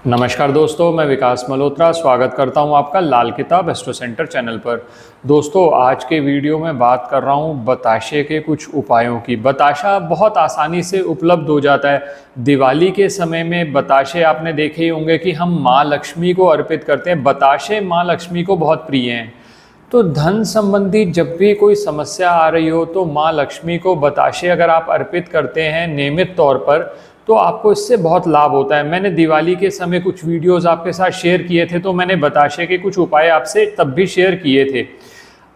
नमस्कार दोस्तों, मैं विकास मल्होत्रा स्वागत करता हूं आपका लाल किताब एस्ट्रो सेंटर चैनल पर। दोस्तों, आज के वीडियो में बात कर रहा हूं बताशे के कुछ उपायों की। बताशा बहुत आसानी से उपलब्ध हो जाता है। दिवाली के समय में बताशे आपने देखे ही होंगे कि हम माँ लक्ष्मी को अर्पित करते हैं। बताशे माँ लक्ष्मी को बहुत प्रिय हैं। तो धन संबंधी जब भी कोई समस्या आ रही हो तो माँ लक्ष्मी को बताशे अगर आप अर्पित करते हैं नियमित तौर पर, तो आपको इससे बहुत लाभ होता है। मैंने दिवाली के समय कुछ वीडियोस आपके साथ शेयर किए थे, तो मैंने बताशे के कुछ उपाय आपसे तब भी शेयर किए थे।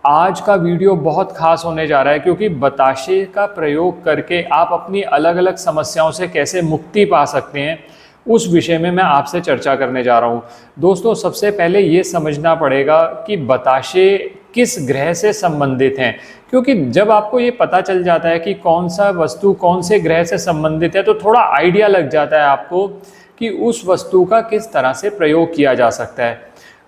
आज का वीडियो बहुत खास होने जा रहा है, क्योंकि बताशे का प्रयोग करके आप अपनी अलग अलग समस्याओं से कैसे मुक्ति पा सकते हैं, उस विषय में मैं आपसे चर्चा करने जा रहा हूं। दोस्तों, सबसे पहले ये समझना पड़ेगा कि बताशे किस ग्रह से संबंधित हैं, क्योंकि जब आपको ये पता चल जाता है कि कौन सा वस्तु कौन से ग्रह से संबंधित है, तो थोड़ा आइडिया लग जाता है आपको कि उस वस्तु का किस तरह से प्रयोग किया जा सकता है।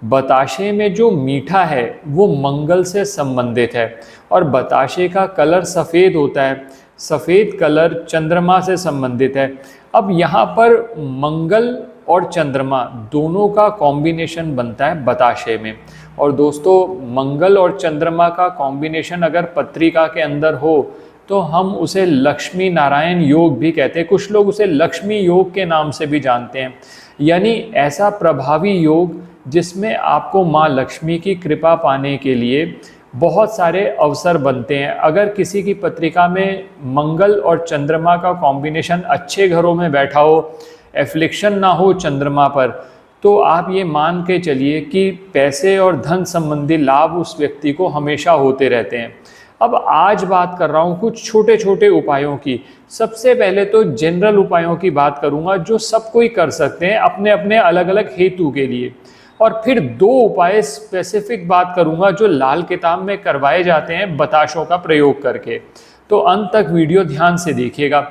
बताशे में जो मीठा है वो मंगल से संबंधित है, और बताशे का कलर सफ़ेद होता है। सफ़ेद कलर चंद्रमा से संबंधित है। अब यहाँ पर मंगल और चंद्रमा दोनों का कॉम्बिनेशन बनता है बताशे में। और दोस्तों, मंगल और चंद्रमा का कॉम्बिनेशन अगर पत्रिका के अंदर हो तो हम उसे लक्ष्मी नारायण योग भी कहते हैं। कुछ लोग उसे लक्ष्मी योग के नाम से भी जानते हैं। यानी ऐसा प्रभावी योग जिसमें आपको माँ लक्ष्मी की कृपा पाने के लिए बहुत सारे अवसर बनते हैं। अगर किसी की पत्रिका में मंगल और चंद्रमा का कॉम्बिनेशन अच्छे घरों में बैठा हो, एफ्लिक्शन ना हो चंद्रमा पर, तो आप ये मान के चलिए कि पैसे और धन संबंधी लाभ उस व्यक्ति को हमेशा होते रहते हैं। अब आज बात कर रहा हूँ कुछ छोटे छोटे उपायों की। सबसे पहले तो जनरल उपायों की बात करूँगा जो सब कोई कर सकते हैं अपने अपने अलग अलग हेतु के लिए, और फिर दो उपाय स्पेसिफिक बात करूंगा जो लाल किताब में करवाए जाते हैं बताशों का प्रयोग करके। तो अंत तक वीडियो ध्यान से देखिएगा।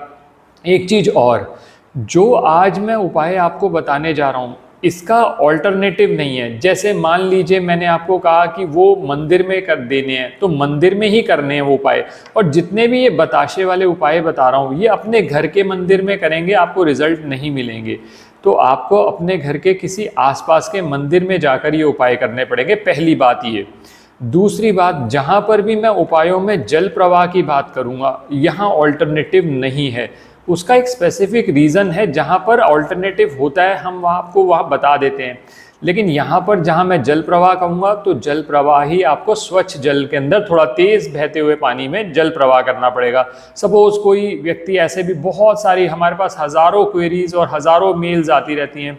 एक चीज़ और, जो आज मैं उपाय आपको बताने जा रहा हूँ इसका ऑल्टरनेटिव नहीं है। जैसे मान लीजिए मैंने आपको कहा कि वो मंदिर में कर देने हैं, तो मंदिर में ही करने हैं वो उपाय। और जितने भी ये बताशे वाले उपाय बता रहा हूँ ये अपने घर के मंदिर में करेंगे, आपको रिजल्ट नहीं मिलेंगे। तो आपको अपने घर के किसी आसपास के मंदिर में जाकर ये उपाय करने पड़ेंगे, पहली बात ये। दूसरी बात, जहाँ पर भी मैं उपायों में जल प्रवाह की बात करूँगा यहाँ ऑल्टरनेटिव नहीं है। उसका एक स्पेसिफिक रीज़न है, जहाँ पर ऑल्टरनेटिव होता है हम आपको वहाँ बता देते हैं। लेकिन यहाँ पर जहाँ मैं जल प्रवाह कहूँगा तो जल प्रवाह ही आपको स्वच्छ जल के अंदर थोड़ा तेज़ बहते हुए पानी में जल प्रवाह करना पड़ेगा। सपोज़ कोई व्यक्ति, ऐसे भी बहुत सारी हमारे पास हज़ारों क्वेरीज और हज़ारों मेल्स आती रहती हैं।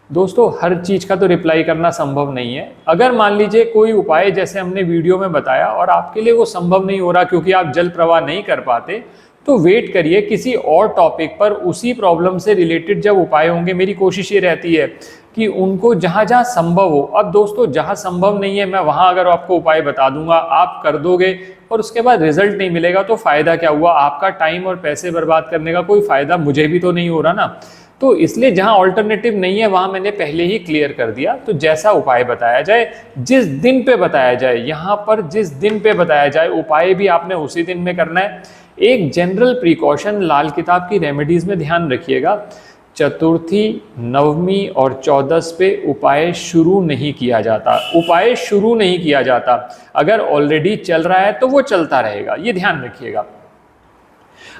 दोस्तों, हर चीज़ का तो रिप्लाई करना संभव नहीं है। अगर मान लीजिए कोई उपाय जैसे हमने वीडियो में बताया और आपके लिए वो संभव नहीं हो रहा क्योंकि आप जल प्रवाह नहीं कर पाते, तो वेट करिए, किसी और टॉपिक पर उसी प्रॉब्लम से रिलेटेड जब उपाय होंगे, मेरी कोशिश ये रहती है कि उनको जहाँ जहाँ संभव हो। अब दोस्तों, जहाँ संभव नहीं है मैं वहाँ अगर आपको उपाय बता दूंगा, आप कर दोगे और उसके बाद रिजल्ट नहीं मिलेगा, तो फ़ायदा क्या हुआ? आपका टाइम और पैसे बर्बाद करने का कोई फ़ायदा मुझे भी तो नहीं हो रहा ना। तो इसलिए जहाँ ऑल्टरनेटिव नहीं है वहाँ मैंने पहले ही क्लियर कर दिया। तो जैसा उपाय बताया जाए, जिस दिन पे बताया जाए, यहाँ पर जिस दिन पे बताया जाए उपाय भी आपने उसी दिन में करना है। एक जनरल प्रिकॉशन लाल किताब की रेमेडीज में ध्यान रखिएगा, चतुर्थी, नवमी और चौदस पे उपाय शुरू नहीं किया जाता। उपाय शुरू नहीं किया जाता, अगर ऑलरेडी चल रहा है तो वो चलता रहेगा, ये ध्यान रखिएगा।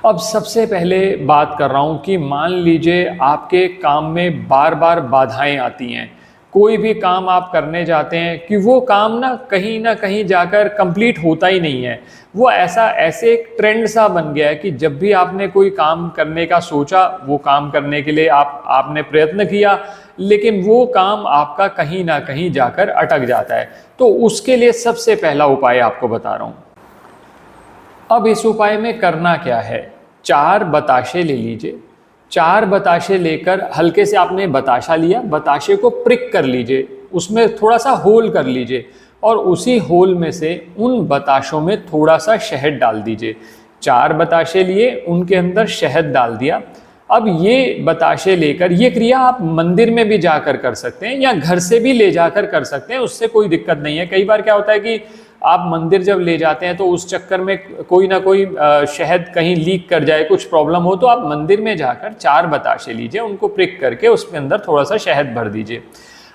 अब सबसे पहले बात कर रहा हूँ कि मान लीजिए आपके काम में बार बार बाधाएं आती हैं। कोई भी काम आप करने जाते हैं कि वो काम ना कहीं जाकर कंप्लीट होता ही नहीं है। वो ऐसे एक ट्रेंड सा बन गया है कि जब भी आपने कोई काम करने का सोचा, वो काम करने के लिए आपने प्रयत्न किया, लेकिन वो काम आपका कहीं ना कहीं जाकर अटक जाता है। तो उसके लिए सबसे पहला उपाय आपको बता रहा हूँ। अब इस उपाय में करना क्या है, 4 बताशे ले लीजिए। 4 बताशे लेकर हल्के से आपने बताशा लिया, बताशे को प्रिक कर लीजिए, उसमें थोड़ा सा होल कर लीजिए और उसी होल में से उन बताशों में थोड़ा सा शहद डाल दीजिए। 4 बताशे लिए, उनके अंदर शहद डाल दिया। अब ये बताशे लेकर, ये क्रिया आप मंदिर में भी जाकर कर सकते हैं या घर से भी ले जाकर कर सकते हैं, उससे कोई दिक्कत नहीं है। कई बार क्या होता है कि आप मंदिर जब ले जाते हैं तो उस चक्कर में कोई ना कोई शहद कहीं लीक कर जाए, कुछ प्रॉब्लम हो, तो आप मंदिर में जाकर 4 बताशे लीजिए, उनको प्रिक करके उसके अंदर थोड़ा सा शहद भर दीजिए।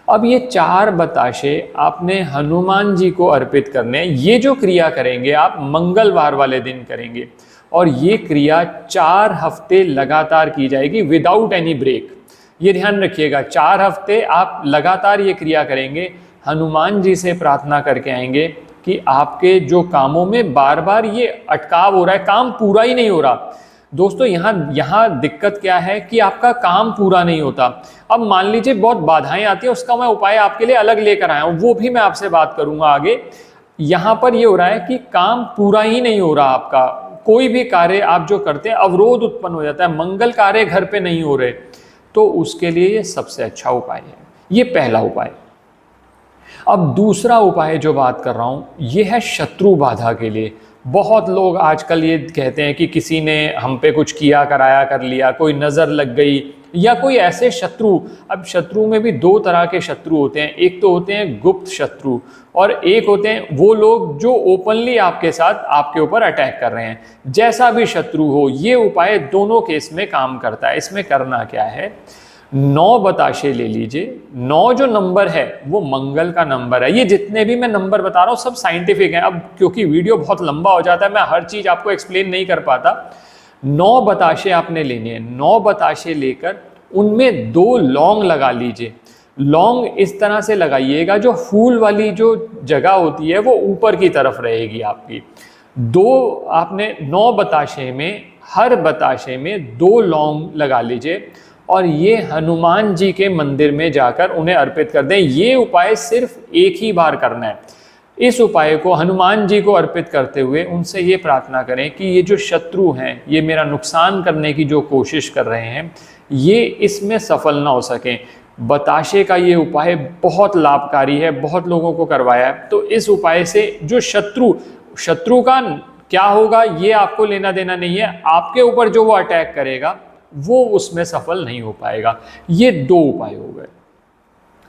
अब ये 4 बताशे आपने हनुमान जी को अर्पित करने हैं। ये जो क्रिया करेंगे आप मंगलवार वाले दिन करेंगे और ये क्रिया 4 हफ्ते लगातार की जाएगी विदाउट एनी ब्रेक। ये ध्यान रखिएगा, 4 हफ्ते आप लगातार ये क्रिया करेंगे। हनुमान जी से प्रार्थना करके आएंगे कि आपके जो कामों में बार बार ये अटकाव हो रहा है, काम पूरा ही नहीं हो रहा। दोस्तों यहाँ दिक्कत क्या है कि आपका काम पूरा नहीं होता। अब मान लीजिए बहुत बाधाएं आती है, उसका मैं उपाय आपके लिए अलग लेकर आया हूँ, वो भी मैं आपसे बात करूंगा आगे। यहाँ पर ये हो रहा है कि काम पूरा ही नहीं हो रहा आपका, कोई भी कार्य आप जो करते हैं अवरोध उत्पन्न हो जाता है, मंगल कार्य घर पे नहीं हो रहे, तो उसके लिए ये सबसे अच्छा उपाय है। ये पहला उपाय। अब दूसरा उपाय जो बात कर रहा हूं ये है शत्रु बाधा के लिए। बहुत लोग आजकल ये कहते हैं कि किसी ने हम पे कुछ किया कराया कर लिया, कोई नज़र लग गई या कोई ऐसे शत्रु। अब शत्रु में भी 2 तरह के शत्रु होते हैं, एक तो होते हैं गुप्त शत्रु और एक होते हैं वो लोग जो ओपनली आपके साथ आपके ऊपर अटैक कर रहे हैं। जैसा भी शत्रु हो, ये उपाय दोनों केस में काम करता है। इसमें करना क्या है, 9 बताशे ले लीजिए। 9 जो नंबर है वो मंगल का नंबर है। ये जितने भी मैं नंबर बता रहा हूँ सब साइंटिफिक हैं। अब क्योंकि वीडियो बहुत लंबा हो जाता है, मैं हर चीज आपको एक्सप्लेन नहीं कर पाता। 9 बताशे आपने लेने हैं। 9 बताशे लेकर उनमें 2 लौंग लगा लीजिए। लौंग इस तरह से लगाइएगा जो फूल वाली जो जगह होती है वो ऊपर की तरफ रहेगी आपकी। 2 आपने 9 बताशे में, हर बताशे में 2 लौंग लगा लीजिए और ये हनुमान जी के मंदिर में जाकर उन्हें अर्पित कर दें। ये उपाय सिर्फ एक ही बार करना है। इस उपाय को हनुमान जी को अर्पित करते हुए उनसे ये प्रार्थना करें कि ये जो शत्रु हैं, ये मेरा नुकसान करने की जो कोशिश कर रहे हैं, ये इसमें सफल ना हो सकें। बताशे का ये उपाय बहुत लाभकारी है, बहुत लोगों को करवाया है। तो इस उपाय से जो शत्रु का क्या होगा ये आपको लेना देना नहीं है, आपके ऊपर जो वो अटैक करेगा वो उसमें सफल नहीं हो पाएगा। ये 2 उपाय हो गए।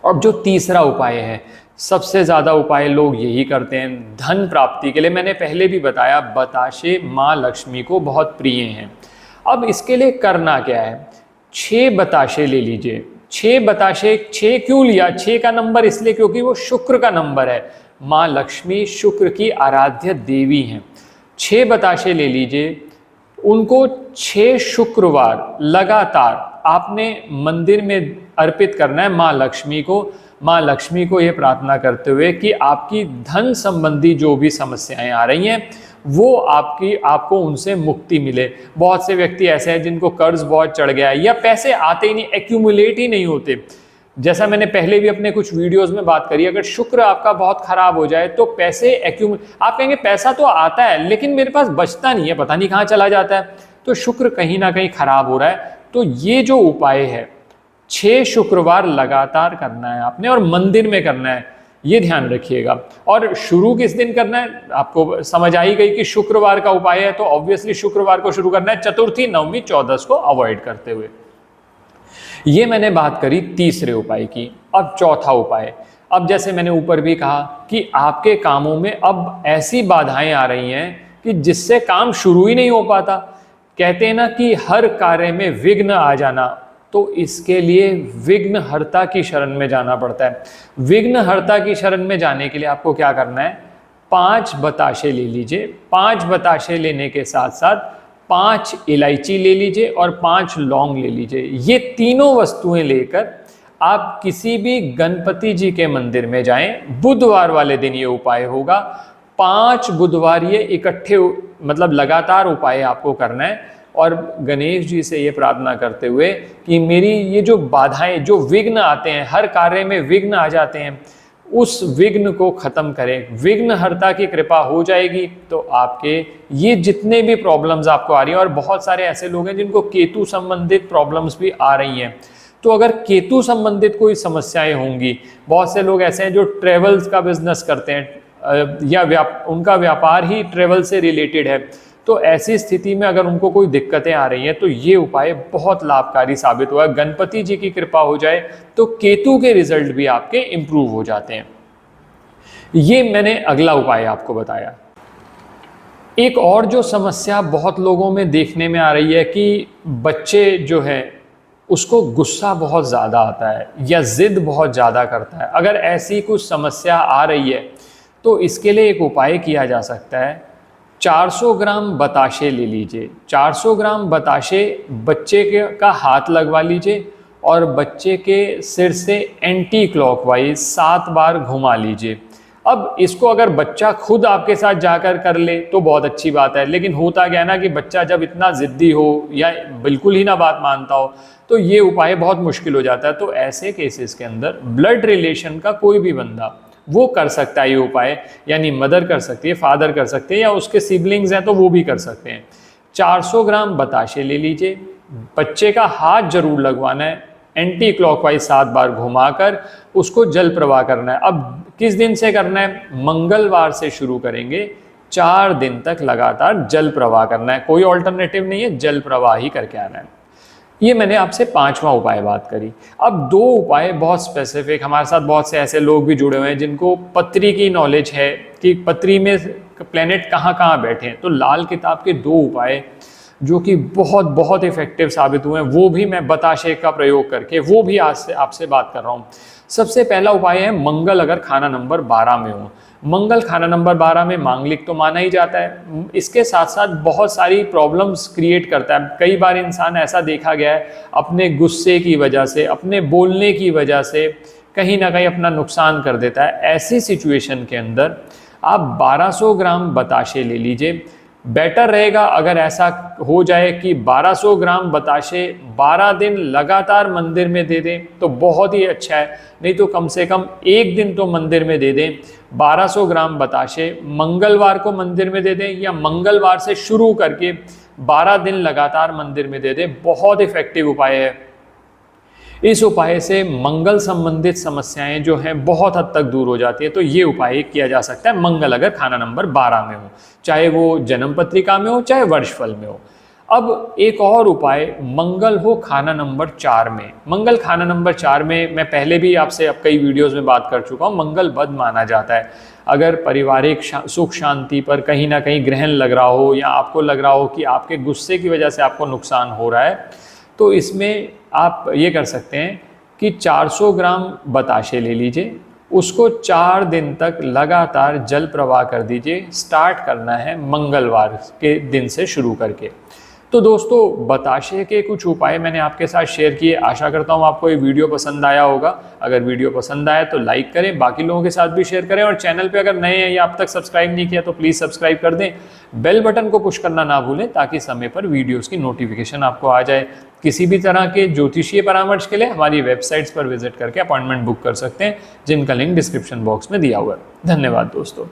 अब जो तीसरा उपाय है, सबसे ज्यादा उपाय लोग यही करते हैं धन प्राप्ति के लिए। मैंने पहले भी बताया बताशे माँ लक्ष्मी को बहुत प्रिय हैं। अब इसके लिए करना क्या है, 6 बताशे ले लीजिए। 6 बताशे, 6 क्यों लिया, 6 का नंबर इसलिए क्योंकि वो शुक्र का नंबर है। माँ लक्ष्मी शुक्र की आराध्य देवी हैं। 6 बताशे ले लीजिए, उनको 6 शुक्रवार लगातार आपने मंदिर में अर्पित करना है माँ लक्ष्मी को। माँ लक्ष्मी को ये प्रार्थना करते हुए कि आपकी धन संबंधी जो भी समस्याएं आ रही हैं वो आपको उनसे मुक्ति मिले। बहुत से व्यक्ति ऐसे हैं जिनको कर्ज बहुत चढ़ गया है या पैसे आते ही नहीं, एक्यूमुलेट ही नहीं होते। जैसा मैंने पहले भी अपने कुछ वीडियोस में बात करी, अगर शुक्र आपका बहुत खराब हो जाए तो पैसे आप कहेंगे पैसा तो आता है लेकिन मेरे पास बचता नहीं है, पता नहीं कहाँ चला जाता है। तो शुक्र कहीं ना कहीं खराब हो रहा है। तो ये जो उपाय है 6 शुक्रवार लगातार करना है आपने और मंदिर में करना है, ये ध्यान रखिएगा। और शुरू किस दिन करना है, आपको समझ आई गई कि शुक्रवार का उपाय है तो ऑब्वियसली शुक्रवार को शुरू करना है, चतुर्थी, नवमी, 14 को अवॉइड करते हुए। ये मैंने बात करी तीसरे उपाय की। अब चौथा उपाय, अब जैसे मैंने ऊपर भी कहा कि आपके कामों में अब ऐसी बाधाएं आ रही हैं कि जिससे काम शुरू ही नहीं हो पाता। कहते हैं ना कि हर कार्य में विघ्न आ जाना, तो इसके लिए विघ्नहर्ता की शरण में जाना पड़ता है। विघ्नहर्ता की शरण में जाने के लिए आपको क्या करना है, 5 बताशे ले लीजिए। 5 बताशे लेने के साथ साथ 5 इलायची ले लीजिए और 5 लौंग ले लीजिए। ये तीनों वस्तुएं लेकर आप किसी भी गणपति जी के मंदिर में जाएं। बुधवार वाले दिन ये उपाय होगा। 5 बुधवार ये इकट्ठे मतलब लगातार उपाय आपको करना है और गणेश जी से ये प्रार्थना करते हुए कि मेरी ये जो बाधाएं, जो विघ्न आते हैं, हर कार्य में विघ्न आ जाते हैं, उस विघ्न को खत्म करें। विघ्नहर्ता की कृपा हो जाएगी तो आपके ये जितने भी प्रॉब्लम्स आपको आ रही हैं, और बहुत सारे ऐसे लोग हैं जिनको केतु संबंधित प्रॉब्लम्स भी आ रही हैं, तो अगर केतु संबंधित कोई समस्याएं होंगी, बहुत से लोग ऐसे हैं जो ट्रेवल्स का बिजनेस करते हैं या उनका व्यापार ही ट्रेवल से रिलेटेड है, तो ऐसी स्थिति में अगर उनको कोई दिक्कतें आ रही हैं तो ये उपाय बहुत लाभकारी साबित हुआ। गणपति जी की कृपा हो जाए तो केतु के रिजल्ट भी आपके इंप्रूव हो जाते हैं। ये मैंने अगला उपाय आपको बताया। एक और जो समस्या बहुत लोगों में देखने में आ रही है कि बच्चे जो है उसको गुस्सा बहुत ज़्यादा आता है या ज़िद बहुत ज़्यादा करता है। अगर ऐसी कुछ समस्या आ रही है तो इसके लिए एक उपाय किया जा सकता है। 400 ग्राम बताशे ले लीजिए। 400 ग्राम बताशे बच्चे का हाथ लगवा लीजिए और बच्चे के सिर से एंटी क्लॉकवाइज 7 बार घुमा लीजिए। अब इसको अगर बच्चा खुद आपके साथ जाकर कर ले तो बहुत अच्छी बात है, लेकिन होता क्या है ना कि बच्चा जब इतना ज़िद्दी हो या बिल्कुल ही ना बात मानता हो तो ये उपाय बहुत मुश्किल हो जाता है। तो ऐसे केसेस के अंदर ब्लड रिलेशन का कोई भी बंदा वो कर सकता है ये उपाय, यानी मदर कर सकती है, फादर कर सकते हैं या उसके सिबलिंग्स हैं तो वो भी कर सकते हैं। 400 ग्राम बताशे ले लीजिए, बच्चे का हाथ जरूर लगवाना है, एंटी क्लॉकवाइज 7 बार घुमाकर उसको जल प्रवाह करना है। अब किस दिन से करना है? मंगलवार से शुरू करेंगे, 4 दिन तक लगातार जल प्रवाह करना है, कोई ऑल्टरनेटिव नहीं है, जल प्रवाह ही करके आना है। ये मैंने आपसे 5वां उपाय बात करी। अब 2 उपाय बहुत स्पेसिफिक, हमारे साथ बहुत से ऐसे लोग भी जुड़े हुए हैं जिनको पत्री की नॉलेज है कि पत्री में प्लेनेट कहाँ कहाँ बैठे हैं। तो लाल किताब के 2 उपाय जो कि बहुत बहुत इफेक्टिव साबित हुए हैं, वो भी मैं बताशे का प्रयोग करके वो भी आज से आपसे बात कर रहा हूँ। सबसे पहला उपाय है मंगल अगर खाना नंबर 12 में हो। मंगल खाना नंबर 12 में मांगलिक तो माना ही जाता है, इसके साथ साथ बहुत सारी प्रॉब्लम्स क्रिएट करता है। कई बार इंसान ऐसा देखा गया है अपने गुस्से की वजह से, अपने बोलने की वजह से कहीं ना कहीं अपना नुकसान कर देता है। ऐसी सिचुएशन के अंदर आप 1200 ग्राम बताशे ले लीजिए। बेटर रहेगा अगर ऐसा हो जाए कि 1200 ग्राम बताशे 12 दिन लगातार मंदिर में दे दें तो बहुत ही अच्छा है, नहीं तो कम से कम 1 दिन तो मंदिर में दे दें। 1200 ग्राम बताशे मंगलवार को मंदिर में दे दें या मंगलवार से शुरू करके 12 दिन लगातार मंदिर में दे दें, बहुत इफेक्टिव उपाय है। इस उपाय से मंगल संबंधित समस्याएं जो हैं बहुत हद तक दूर हो जाती है। तो ये उपाय किया जा सकता है मंगल अगर खाना नंबर 12 में हो, चाहे वो जन्म पत्रिका में हो चाहे वर्षफल में हो। अब एक और उपाय मंगल हो खाना नंबर 4 में। मंगल खाना नंबर 4 में मैं पहले भी आपसे अब कई वीडियोस में बात कर चुका हूँ, मंगल बद माना जाता है। अगर पारिवारिक सुख शांति पर कहीं ना कहीं ग्रहण लग रहा हो या आपको लग रहा हो कि आपके गुस्से की वजह से आपको नुकसान हो रहा है, तो इसमें आप ये कर सकते हैं कि 400 ग्राम बताशे ले लीजिए, उसको 4 दिन तक लगातार जल प्रवाह कर दीजिए। स्टार्ट करना है मंगलवार के दिन से शुरू करके। तो दोस्तों बताशे के कुछ उपाय मैंने आपके साथ शेयर किए। आशा करता हूँ आपको ये वीडियो पसंद आया होगा। अगर वीडियो पसंद आया तो लाइक करें, बाकी लोगों के साथ भी शेयर करें, और चैनल पे अगर नए हैं या अब तक सब्सक्राइब नहीं किया तो प्लीज़ सब्सक्राइब कर दें। बेल बटन को पुश करना ना भूलें ताकि समय पर वीडियोज़ की नोटिफिकेशन आपको आ जाए। किसी भी तरह के ज्योतिषीय परामर्श के लिए हमारी वेबसाइट्स पर विजिट करके अपॉइंटमेंट बुक कर सकते हैं, जिनका लिंक डिस्क्रिप्शन बॉक्स में दिया हुआ है। धन्यवाद दोस्तों।